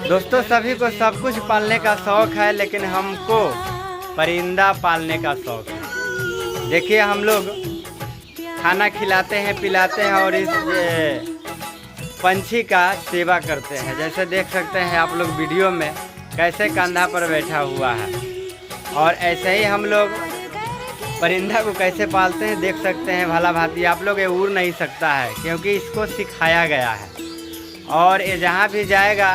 दोस्तों सभी को सब कुछ पालने का शौक़ है, लेकिन हमको परिंदा पालने का शौक़ है। देखिए हम लोग खाना खिलाते हैं, पिलाते हैं और इस पंछी का सेवा करते हैं। जैसे देख सकते हैं आप लोग वीडियो में कैसे कंधा पर बैठा हुआ है, और ऐसे ही हम लोग परिंदा को कैसे पालते हैं देख सकते हैं। भला भांति आप लोग ये उड़ नहीं सकता है क्योंकि इसको सिखाया गया है, और ये जहाँ भी जाएगा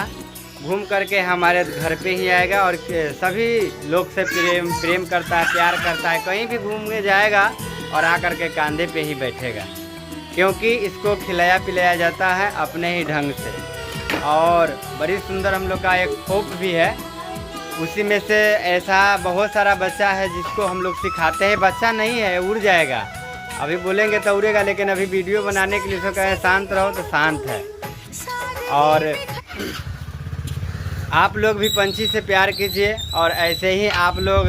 घूम करके हमारे घर पे ही आएगा और सभी लोग से प्रेम करता है, प्यार करता है। कहीं भी घूमने जाएगा और आकर के कंधे पे ही बैठेगा, क्योंकि इसको खिलाया पिलाया जाता है अपने ही ढंग से। और बड़ी सुंदर हम लोग का एक खोप भी है, उसी में से ऐसा बहुत सारा बच्चा है जिसको हम लोग सिखाते हैं। बच्चा नहीं है, उड़ जाएगा, अभी बोलेंगे तो उड़ेगा, लेकिन अभी वीडियो बनाने के लिए इसको कहें शांत रहो तो शांत है। और आप लोग भी पंछी से प्यार कीजिए और ऐसे ही आप लोग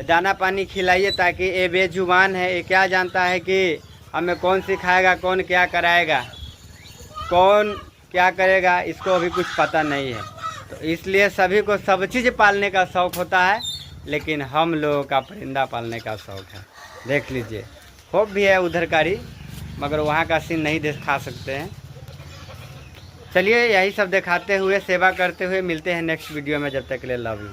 दाना पानी खिलाइए, ताकि ये बेजुबान है, ये क्या जानता है कि हमें कौन सिखाएगा, कौन क्या कराएगा, कौन क्या करेगा, इसको अभी कुछ पता नहीं है। तो इसलिए सभी को सब चीज़ पालने का शौक़ होता है, लेकिन हम लोगों का परिंदा पालने का शौक़ है। देख लीजिए खोप भी है उधर कारी, मगर वहाँ का सीन नहीं दिखा सकते हैं। चलिए यही सब दिखाते हुए, सेवा करते हुए मिलते हैं नेक्स्ट वीडियो में। जब तक के लिए लव यू।